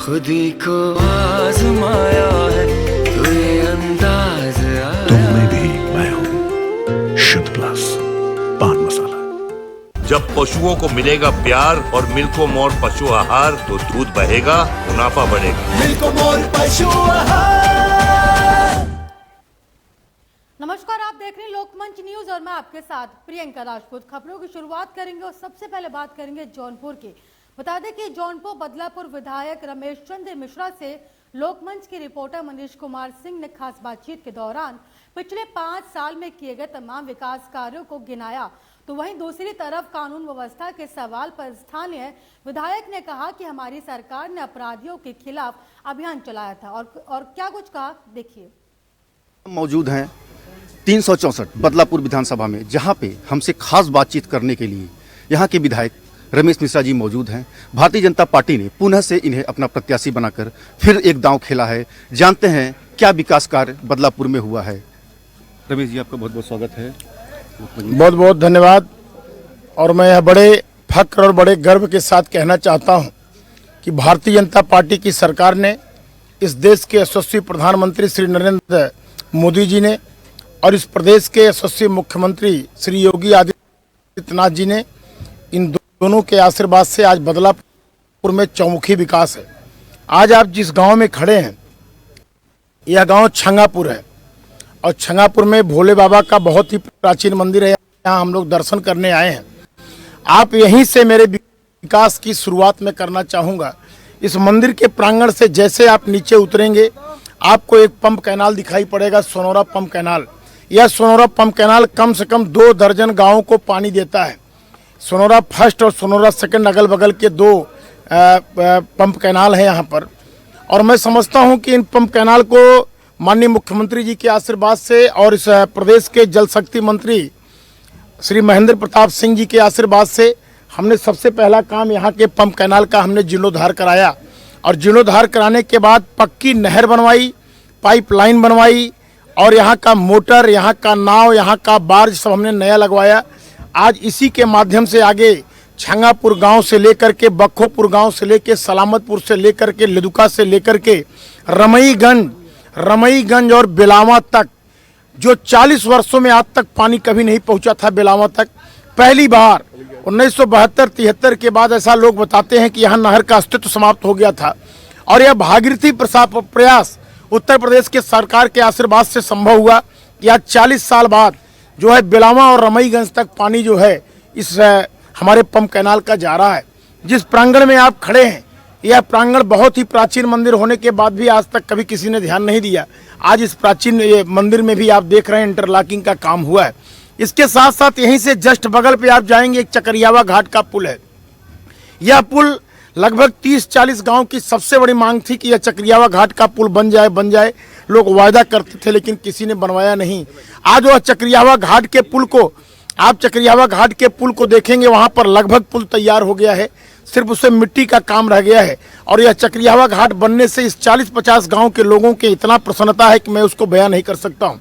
खुदी को आजमाया है तो ये अंदाज आया। तुम में भी मैं हूं, शुद्ध प्लस पान मसाला। जब पशुओं को मिलेगा प्यार और मिल्को मोर पशु आहार तो दूध बहेगा, मुनाफा बढ़ेगा। मिल्को मोर पशु आहार। नमस्कार, आप देख रहे हैं लोकमंच न्यूज और मैं आपके साथ प्रियंका राजपूत। खबरों की शुरुआत करेंगे और सबसे पहले बात करेंगे जौनपुर की। बता दें कि जौनपुर बदलापुर विधायक रमेश चंद्र मिश्रा से लोकमंच के रिपोर्टर मनीष कुमार सिंह ने खास बातचीत के दौरान पिछले 5 साल में किए गए तमाम विकास कार्यों को गिनाया। तो वहीं दूसरी तरफ कानून व्यवस्था के सवाल पर स्थानीय विधायक ने कहा कि हमारी सरकार ने अपराधियों के खिलाफ अभियान चलाया था और क्या कुछ कहा, देखिए। मौजूद हैं 364 बदलापुर विधानसभा में, जहां पे हमसे खास बातचीत करने के लिए यहां के विधायक रमेश मिश्रा जी मौजूद हैं। भारतीय जनता पार्टी ने पुनः से इन्हें अपना प्रत्याशी बनाकर फिर एक दांव खेला है। जानते हैं क्या विकास कार्य बदलापुर में हुआ है। रमेश जी, आपका बहुत बहुत स्वागत है। बहुत बहुत धन्यवाद। और मैं यह बड़े फक्र और बड़े गर्व के साथ कहना चाहता हूं कि भारतीय जनता पार्टी की सरकार ने, इस देश के यशस्वी प्रधानमंत्री श्री नरेंद्र मोदी जी ने और इस प्रदेश के यशस्वी मुख्यमंत्री श्री योगी आदित्यनाथ जी ने, इन दोनों के आशीर्वाद से आज बदलापुर में चौमुखी विकास है। आज आप जिस गांव में खड़े हैं, यह गांव छंगापुर है और छंगापुर में भोले बाबा का बहुत ही प्राचीन मंदिर है। यहाँ हम लोग दर्शन करने आए हैं। आप यहीं से मेरे विकास की शुरुआत में करना चाहूँगा। इस मंदिर के प्रांगण से जैसे आप नीचे उतरेंगे, आपको एक पंप कैनाल दिखाई पड़ेगा, सोनोरा पंप कैनाल। यह सोनोरा पंप कैनाल कम से कम 2 दर्जन गाँवों को पानी देता है। सोनोरा फर्स्ट और सोनोरा सेकंड अगल बगल के 2 पंप कैनाल हैं यहाँ पर। और मैं समझता हूँ कि इन पंप कैनाल को माननीय मुख्यमंत्री जी के आशीर्वाद से और इस प्रदेश के जल शक्ति मंत्री श्री महेंद्र प्रताप सिंह जी के आशीर्वाद से हमने सबसे पहला काम यहाँ के पंप कैनाल का हमने जीर्णोद्धार कराया। और जीर्णोद्धार कराने के बाद पक्की नहर बनवाई, पाइपलाइन बनवाई और यहाँ का मोटर, यहाँ का नाव, यहाँ का बार्ज सब हमने नया लगवाया। आज इसी के माध्यम से आगे छंगापुर गांव से लेकर के बखोपुर गांव से लेकर सलामतपुर से लेकर के लिदुका से लेकर के रमईगंज और बेलावा तक, जो 40 वर्षों में आज तक पानी कभी नहीं पहुंचा था बेलावा तक, पहली बार 1972-73 के बाद ऐसा लोग बताते हैं कि यहाँ नहर का अस्तित्व समाप्त हो गया था। और यह भागीरथी प्रयास उत्तर प्रदेश के सरकार के आशीर्वाद से संभव हुआ कि आज 40 साल बाद जो है बेलावा और रमईगंज तक पानी जो है इस हमारे पंप कैनाल का जा रहा है। जिस प्रांगण में आप खड़े हैं, यह प्रांगण बहुत ही प्राचीन मंदिर होने के बाद भी आज तक कभी किसी ने ध्यान नहीं दिया। आज इस प्राचीन मंदिर में भी आप देख रहे हैं इंटरलॉकिंग का काम हुआ है। इसके साथ साथ यहीं से जस्ट बगल पे आप जाएंगे, एक चकरियावा घाट का पुल है। यह पुल लगभग 30-40 गांव की सबसे बड़ी मांग थी कि यह चकरियावा घाट का पुल बन जाए। लोग वायदा करते थे लेकिन किसी ने बनवाया नहीं। आज वह चकरियावा घाट के पुल को, आप चकरियावा घाट के पुल को देखेंगे, वहां पर लगभग पुल तैयार हो गया है, सिर्फ उससे मिट्टी का काम रह गया है। और यह चकरियावा घाट बनने से इस 40-50 गांव के लोगों के इतना प्रसन्नता है कि मैं उसको बयान नहीं कर सकता हूं।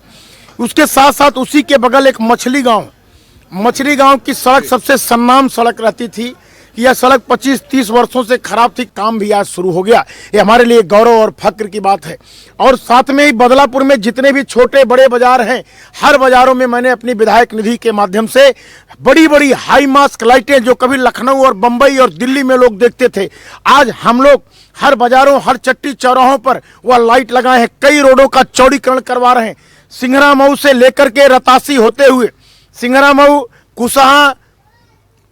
उसके साथ साथ उसी के बगल एक मछली गांव की सड़क सबसे सन्नाम सड़क रहती थी। यह सड़क 25-30 वर्षों से खराब थी, काम भी आज शुरू हो गया। ये हमारे लिए गौरव और फक्र की बात है। और साथ में ही बदलापुर में जितने भी छोटे बड़े बाजार हैं, हर बाजारों में मैंने अपनी विधायक निधि के माध्यम से बड़ी बड़ी हाई मास्क लाइटें, जो कभी लखनऊ और बंबई और दिल्ली में लोग देखते थे, आज हम लोग हर बाजारों, हर चट्टी चौराहों पर वह लाइट लगाए हैं। कई रोडों का चौड़ीकरण करवा रहे हैं। सिंघरा मऊ से लेकर के रतासी होते हुए, सिंघरा मऊ, कुसहा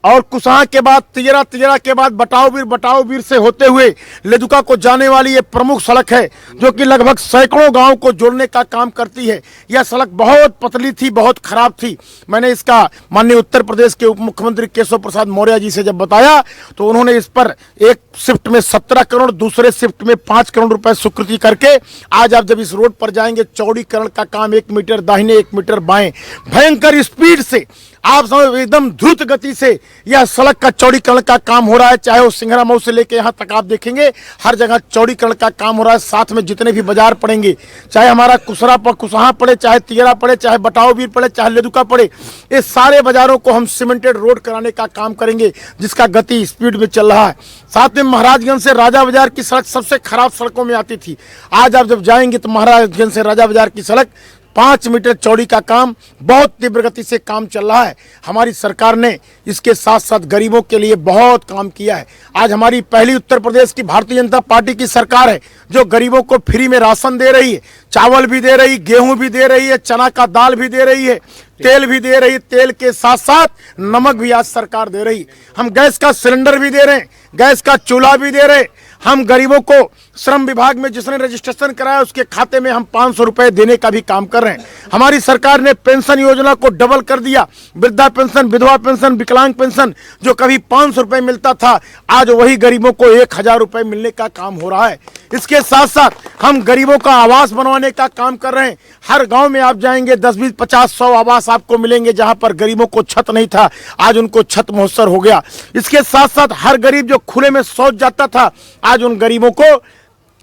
और कुसहा के बाद तिजरा के बाद बटाऊ-बीर से होते हुए लेदुका को जाने वाली ये प्रमुख सड़क है, जो कि लगभग सैकड़ों गांव को जोड़ने का काम करती है। यह सड़क बहुत पतली थी, बहुत खराब थी। मैंने इसका माननीय उत्तर प्रदेश के उप मुख्यमंत्री केशव प्रसाद मौर्य जी से जब बताया तो उन्होंने इस पर एक शिफ्ट में 17 करोड़, दूसरे शिफ्ट में 5 करोड़ रुपए स्वीकृति करके आज आप जब इस रोड पर जाएंगे, चौड़ीकरण का काम 1 मीटर दाहिने 1 मीटर बाएं, भयंकर स्पीड से, आप समझ एकदम द्रुत गति से यह सड़क का चौड़ीकरण का काम हो रहा है, चाहे वो सिंघरा मऊ से लेके यहाँ तक आप देखेंगे हर जगह चौड़ीकरण का काम हो रहा है। साथ में जितने भी बाजार पड़ेंगे, चाहे हमारा कुसहा पड़े, चाहे तिगरा पड़े, चाहे बटाऊबीर पड़े, चाहे लेदुका पड़े, ये सारे बाजारों को हम सीमेंटेड रोड कराने का काम करेंगे, जिसका गति स्पीड में चल रहा है। साथ में महाराजगंज से राजा बाजार की सड़क सबसे खराब सड़कों में आती थी। आज आप जब जाएंगे तो महाराजगंज से राजा बाजार की सड़क 5 मीटर चौड़ी का काम बहुत तीव्र गति से काम चल रहा है। हमारी सरकार ने इसके साथ साथ गरीबों के लिए बहुत काम किया है। आज हमारी पहली उत्तर प्रदेश की भारतीय जनता पार्टी की सरकार है जो गरीबों को फ्री में राशन दे रही है, चावल भी दे रही, गेहूं भी दे रही है, चना का दाल भी दे रही है, तेल भी दे रही है, तेल के साथ साथ नमक भी आज सरकार दे रही है। हम गैस का सिलेंडर भी दे रहे हैं, गैस का चूल्हा भी दे रहे हैं। हम गरीबों को श्रम विभाग में जिसने रजिस्ट्रेशन कराया उसके खाते में हम 500 रुपए देने का भी काम कर रहे हैं। हमारी सरकार ने पेंशन योजना को डबल कर दिया। वृद्धा पेंशन, विधवा पेंशन, विकलांग पेंशन जो कभी 500 रुपए मिलता था, आज वही गरीबों को 1000 रुपए मिलने का काम हो रहा है। इसके साथ साथ हम गरीबों का आवास बनवाने का काम कर रहे हैं। हर गांव में आप जाएंगे 10, 20, 50, 100 आवास आपको मिलेंगे जहां पर गरीबों को छत नहीं था, आज उनको छत मुहस्सर हो गया। इसके साथ साथ हर गरीब जो खुले में शौच जाता था, आज उन गरीबों को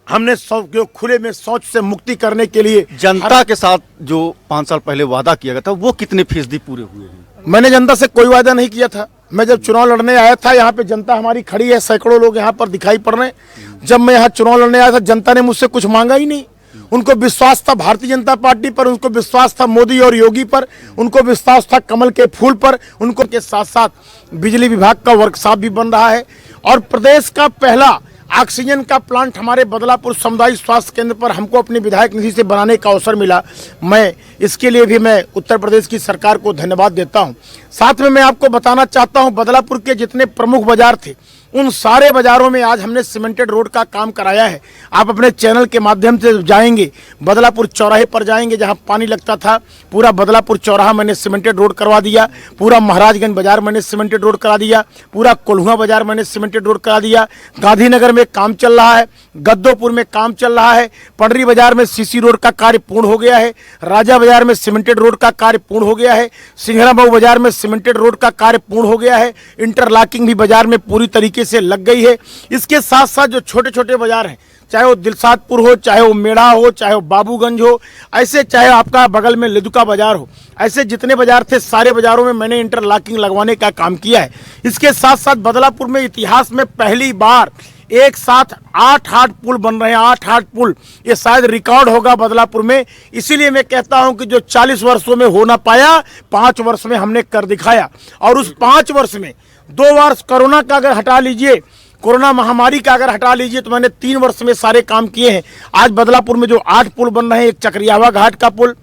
हमने जो खुले में शौच से मुक्ति करने के लिए जनता के साथ जो 5 साल पहले वादा किया गया था वो कितने फीसदी पूरे हुए हैं? मैंने जनता से कोई वादा नहीं किया था। मैं जब चुनाव लड़ने आया था, यहाँ पे जनता हमारी खड़ी है, सैकड़ों लोग यहाँ पर दिखाई पड़ रहे हैं। जब मैं यहाँ चुनाव लड़ने आया था, जनता ने मुझसे कुछ मांगा ही नहीं। उनको विश्वास था भारतीय जनता पार्टी पर, उनको विश्वास था मोदी और योगी पर, उनको विश्वास था कमल के फूल पर। उनको के साथ साथ बिजली विभाग का वर्कशॉप भी बन रहा है और प्रदेश का पहला ऑक्सीजन का प्लांट हमारे बदलापुर सामुदायिक स्वास्थ्य केंद्र पर हमको अपनी विधायक निधि से बनाने का अवसर मिला। मैं इसके लिए भी मैं उत्तर प्रदेश की सरकार को धन्यवाद देता हूं। साथ में मैं आपको बताना चाहता हूं, बदलापुर के जितने प्रमुख बाजार थे उन सारे बाजारों में आज हमने सीमेंटेड रोड का काम कराया है। आप अपने चैनल के माध्यम से जाएंगे, बदलापुर चौराहे पर जाएंगे जहां पानी लगता था, पूरा बदलापुर चौराहा मैंने सीमेंटेड रोड करवा दिया। पूरा महाराजगंज बाजार मैंने सीमेंटेड रोड करा दिया। पूरा कोल्हुआ बाजार मैंने सीमेंटेड रोड करा दिया। गांधीनगर में काम चल रहा है, गद्दोपुर में काम चल रहा है, पंडरी बाजार में सीसी रोड का कार्य पूर्ण हो गया है, राजा बाजार में सीमेंटेड रोड का कार्य पूर्ण हो गया है, सिंघरा मऊ बाजार में सीमेंटेड रोड का कार्य पूर्ण हो गया है, इंटरलॉकिंग भी बाजार में पूरी तरीके से लग गई है। इसके साथ साथ जो छोटे छोटे बाजार हैं, चाहे वो दिलसादपुर हो, चाहे वो मेढ़ा हो, चाहे वो बाबूगंज हो, ऐसे चाहे आपका बगल में लेदुका बाजार हो, ऐसे जितने बाजार थे सारे बाजारों में मैंने इंटरलॉकिंग लगवाने का काम किया है। इसके साथ साथ बदलापुर में इतिहास में पहली बार एक साथ 8 पुल बन रहे हैं। 8 पुल, ये शायद रिकॉर्ड होगा बदलापुर में। इसीलिए मैं कहता हूं कि जो 40 वर्षों में हो ना पाया, 5 वर्ष में हमने कर दिखाया। और उस 5 वर्ष में 2 वर्ष कोरोना का अगर हटा लीजिए, कोरोना महामारी का अगर हटा लीजिए, तो मैंने 3 वर्ष में सारे काम किए हैं। आज बदलापुर में जो 8 पुल बन रहे हैं, एक चक्रियावा घाट का पुल,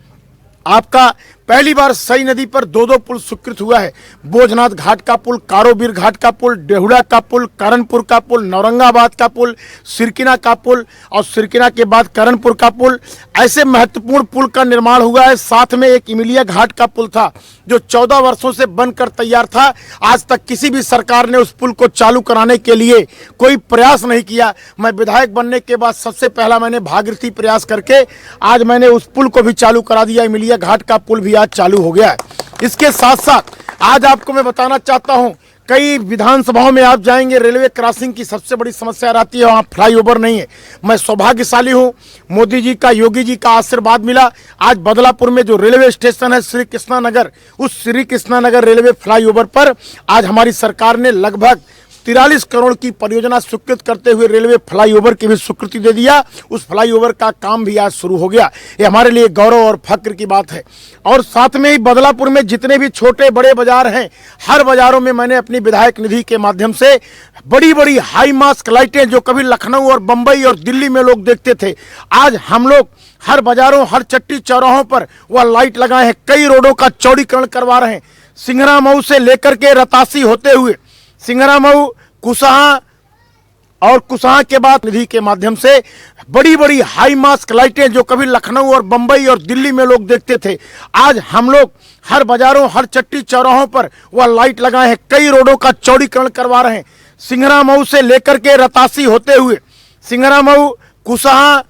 आपका पहली बार सई नदी पर 2 पुल स्वीकृत हुआ है। बोझनाथ घाट का पुल, कारोबीर घाट का पुल, डेहुड़ा का पुल, करणपुर का पुल, नौरंगाबाद का पुल, सिरकिना का पुल और सिरकिना के बाद करणपुर का पुल, ऐसे महत्वपूर्ण पुल का निर्माण हुआ है। साथ में एक इमिलिया घाट का पुल था जो 14 वर्षों से बनकर तैयार था। आज तक किसी भी सरकार ने उस पुल को चालू कराने के लिए कोई प्रयास नहीं किया। मैं विधायक बनने के बाद सबसे पहला मैंने भागीरथी प्रयास करके आज मैंने उस पुल को भी चालू करा दिया। इमिलिया घाट का पुल भी आज चालू हो गया है। इसके साथ साथ आज आपको मैं बताना चाहता हूं, कई विधानसभाओं में आप जाएंगे, रेलवे क्रॉसिंग की सबसे बड़ी समस्या रहती है, वहाँ फ्लाईओवर नहीं है। मैं सौभाग्यशाली हूँ, मोदी जी का, योगी जी का आशीर्वाद मिला। आज बदलापुर में जो रेलवे स्टेशन है श्री कृष्णा नगर, उस श्री कृष्णा नगर रेलवे फ्लाईओवर पर आज हमारी सरकार ने लगभग 43 करोड़ की परियोजना स्वीकृत करते हुए रेलवे फ्लाईओवर की भी स्वीकृति दे दिया। उस फ्लाईओवर का काम भी आज शुरू हो गया। ये हमारे लिए गौरव और फक्र की बात है। और साथ में ही बदलापुर में जितने भी छोटे बड़े बाजार हैं, हर बाजारों में मैंने अपनी विधायक निधि के माध्यम से बड़ी बड़ी हाई मास्क लाइटें जो कभी लखनऊ और बंबई और दिल्ली में लोग देखते थे, आज हम लोग हर बाजारों, हर चट्टी चौराहों पर वह लाइट लगाए हैं। कई रोडों का चौड़ीकरण करवा रहे हैं। सिंघरा मऊ से लेकर के रतासी होते हुए सिंघरा मऊ, कुसहा और कुसहा के बाद निधि के माध्यम से बड़ी बड़ी हाई मास्क लाइटें जो कभी लखनऊ और बंबई और दिल्ली में लोग देखते थे, आज हम लोग हर बाजारों, हर चट्टी चौराहों पर वह लाइट लगाए हैं। कई रोडों का चौड़ीकरण करवा रहे हैं। सिंघरा मऊ से लेकर के रतासी होते हुए सिंघरा मऊ, कुसहा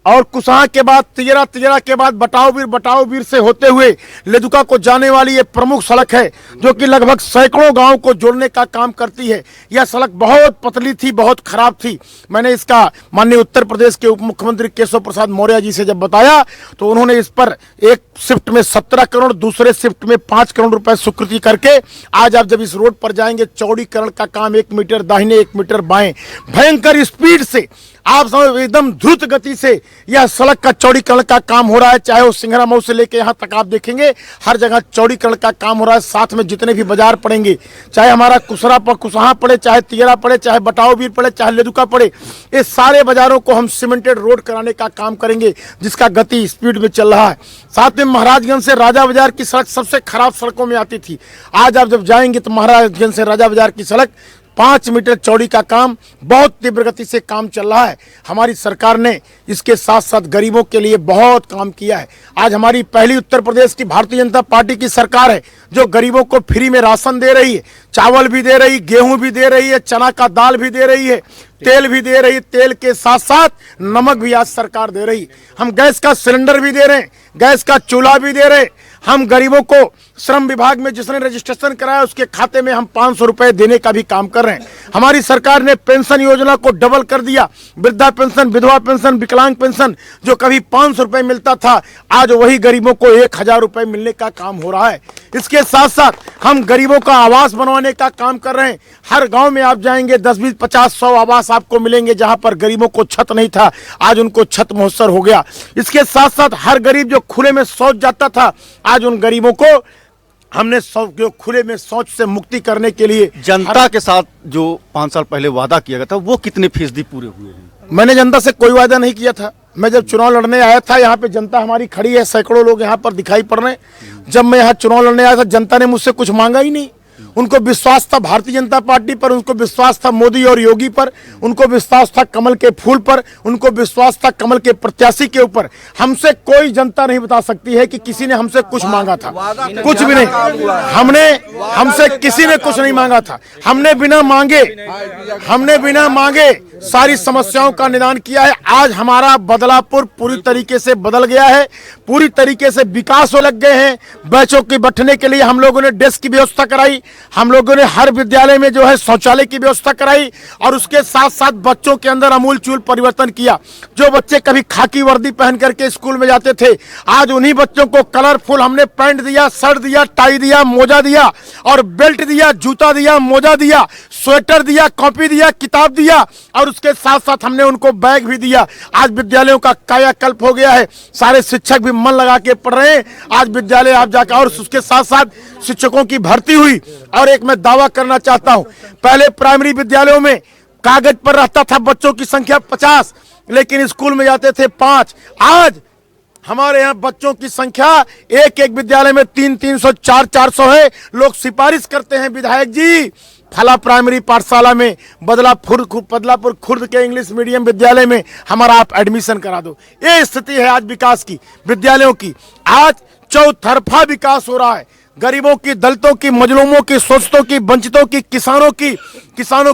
और कुसाहा के बाद तिजरा, तिजरा के बाद बटाव वीर से होते हुए लेदुका को जाने वाली ये प्रमुख सड़क है जो कि लगभग सैकड़ों गांव को जोड़ने का काम करती है। यह सड़क बहुत पतली थी, बहुत खराब थी। मैंने इसका माननीय उत्तर प्रदेश के उप मुख्यमंत्री केशव प्रसाद मौर्य जी से जब बताया तो उन्होंने इस पर एक शिफ्ट में 17 करोड़, दूसरे शिफ्ट में 5 करोड़ रुपए स्वीकृति करके आज आप जब इस रोड पर जाएंगे, चौड़ीकरण का काम 1 मीटर दाहिने 1 मीटर बाएं भयंकर स्पीड से आप समझ एकदम द्रुत गति से यह सड़क का चौड़ीकरण का काम हो रहा है। चाहे वो सिंघरा मऊ से लेके यहाँ तक आप देखेंगे हर जगह चौड़ीकरण का काम हो रहा है। साथ में जितने भी बाजार पड़ेंगे, चाहे हमारा कुसाहा पड़े, चाहे तिजरा पड़े, चाहे बटाववीर पड़े, चाहे लेदुका पड़े, ये सारे बाजारों को हम सीमेंटेड रोड कराने का काम करेंगे जिसका गति स्पीड में चल रहा है। साथ में महाराजगंज से राजा बाजार की सड़क सबसे खराब सड़कों में आती थी। आज आप जब जाएंगे तो महाराजगंज से राजा बाजार की सड़क 5 मीटर चौड़ी का काम बहुत तीव्र गति से काम चल रहा है। हमारी सरकार ने इसके साथ साथ गरीबों के लिए बहुत काम किया है। आज हमारी पहली उत्तर प्रदेश की भारतीय जनता पार्टी की सरकार है जो गरीबों को फ्री में राशन दे रही है, चावल भी दे रही है, गेहूं भी दे रही है, चना का दाल भी दे रही है, तेल भी दे रही है, तेल के साथ साथ नमक भी आज सरकार दे रही है। हम गैस का सिलेंडर भी दे रहे हैं, गैस का चूल्हा भी दे रहे हैं। हम गरीबों को श्रम विभाग में जिसने रजिस्ट्रेशन कराया उसके खाते में हम 500 रुपए देने का भी काम कर रहे हैं। हमारी सरकार ने पेंशन योजना को डबल कर दिया। वृद्धा पेंशन, विधवा पेंशन, विकलांग पेंशन जो कभी 500 रुपए मिलता था आज वही गरीबों को 1000 रुपए मिलने का काम हो रहा है। इसके साथ साथ हम गरीबों का आवास बनवाने का काम कर रहे हैं। हर गांव में आप जाएंगे 10, 20, 50, 100 आवास आपको मिलेंगे जहां पर गरीबों को छत नहीं था, आज उनको छत मुहस्सर हो गया। इसके साथ साथ हर गरीब जो खुले में शौच जाता था आज उन गरीबों को हमने जो खुले में शौच से मुक्ति करने के लिए जनता के साथ जो 5 साल पहले वादा किया गया था वो कितने फीसदी पूरे हुए हैं? मैंने जनता से कोई वादा नहीं किया था। मैं जब चुनाव लड़ने आया था यहाँ पे जनता हमारी खड़ी है, सैकड़ों लोग यहाँ पर दिखाई पड़ रहे हैं। जब मैं यहाँ चुनाव लड़ने आया था जनता ने मुझसे कुछ मांगा ही नहीं। उनको विश्वास था भारतीय जनता पार्टी पर, उनको विश्वास था मोदी और योगी पर, उनको विश्वास था कमल के फूल पर, उनको विश्वास था कमल के प्रत्याशी के ऊपर। हमसे कोई जनता नहीं बता सकती है कि किसी ने हमसे कुछ मांगा था, कुछ भी नहीं। हमसे किसी ने कुछ नहीं मांगा था। हमने बिना मांगे सारी समस्याओं का निदान किया है। आज हमारा बदलापुर पूरी तरीके से बदल गया है, पूरी तरीके से विकास हो लग गए हैं। बच्चों के बैठने के लिए हम लोगों ने डेस्क की व्यवस्था कराई, हम लोगों ने हर विद्यालय में जो है शौचालय की व्यवस्था कराई और उसके साथ साथ बच्चों के अंदर अमूलचूल परिवर्तन किया। जो बच्चे कभी खाकी वर्दी पहन करके स्कूल में जाते थे आज उन्हीं बच्चों को कलरफुल हमने पैंट दिया, शर्ट दिया, टाई दिया, मोजा दिया और बेल्ट दिया, जूता दिया, मोजा दिया, स्वेटर दिया, कॉपी दिया, किताब दिया और उसके साथ साथ हमने उनको बैग भी दिया। आज विद्यालयों का कायाकल्प हो गया है, सारे शिक्षक भी मन लगा के पढ़ रहे हैं आज विद्यालय आप जाकर। और उसके साथ साथ शिक्षकों की भर्ती हुई। और एक मैं दावा करना चाहता हूं, पहले प्राइमरी विद्यालयों में कागज पर रहता था बच्चों की संख्या 50, लेकिन स्कूल में जाते थे 5। आज हमारे यहाँ बच्चों की संख्या एक विद्यालय में 300, 400 है। लोग सिफारिश करते हैं विधायक जी फला प्राइमरी पाठशाला में बदलापुर खुर्द के इंग्लिश मीडियम विद्यालय में हमारा आप एडमिशन करा दो। ये स्थिति है आज विकास की, विद्यालयों की। आज चौतरफा विकास हो रहा है। गरीबों की, दलितों की, मजलूमों की, शोषितों की, वंचितों की, किसानों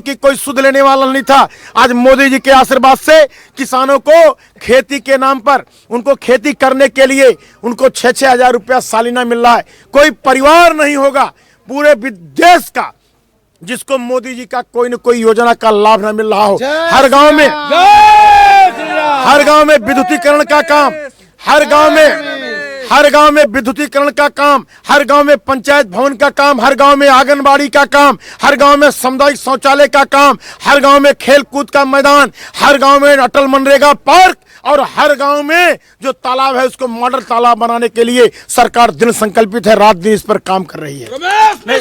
की कोई सुध लेने वाला नहीं था। आज मोदी जी के आशीर्वाद से किसानों को खेती के नाम पर उनको खेती करने के लिए उनको 6-6 हजार रुपया सालाना मिल रहा है। कोई परिवार नहीं होगा पूरे देश का जिसको मोदी जी का कोई न कोई योजना का लाभ न मिल रहा हो। हर गांव में विद्युतीकरण का काम, हर गांव में विद्युतीकरण का काम, हर गांव में पंचायत भवन का काम, हर गांव में आंगनबाड़ी का काम, हर गांव में सामुदायिक शौचालय का काम, हर गांव में खेल कूद का मैदान, हर गांव में अटल मनरेगा पार्क और हर गांव में जो तालाब है उसको मॉडल तालाब बनाने के लिए सरकार दिन संकल्पित है, रात दिन इस पर काम कर रही है। पिछले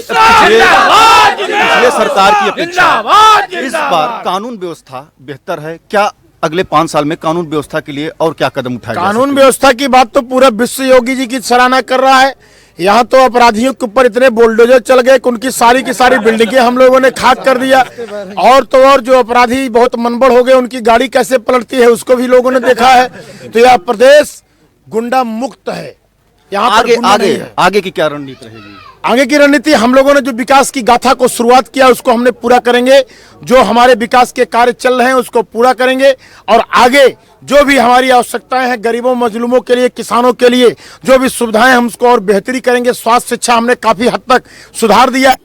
सरकार की अपेक्षा इस बार कानून व्यवस्था बेहतर है क्या? अगले 5 साल में कानून व्यवस्था के लिए और क्या कदम उठाए? कानून व्यवस्था की बात तो पूरा विश्व योगी जी की सराहना कर रहा है। यहाँ तो अपराधियों के ऊपर इतने बुलडोजर चल गए कि उनकी सारी की सारी बिल्डिंगें हम लोगों ने खाक कर दिया। और तो और जो अपराधी बहुत मनबड़ हो गए उनकी गाड़ी कैसे पलटती है उसको भी लोगों ने देखा है। तो यह प्रदेश गुंडा मुक्त है। यहाँ आगे की क्या रणनीति रहेगी? आगे की रणनीति हम लोगों ने जो विकास की गाथा को शुरुआत किया उसको हमने पूरा करेंगे। जो हमारे विकास के कार्य चल रहे हैं उसको पूरा करेंगे और आगे जो भी हमारी आवश्यकताएं हैं गरीबों मजलूमों के लिए, किसानों के लिए जो भी सुविधाएं हम उसको और बेहतरी करेंगे। स्वास्थ्य शिक्षा हमने काफी हद तक सुधार दिया।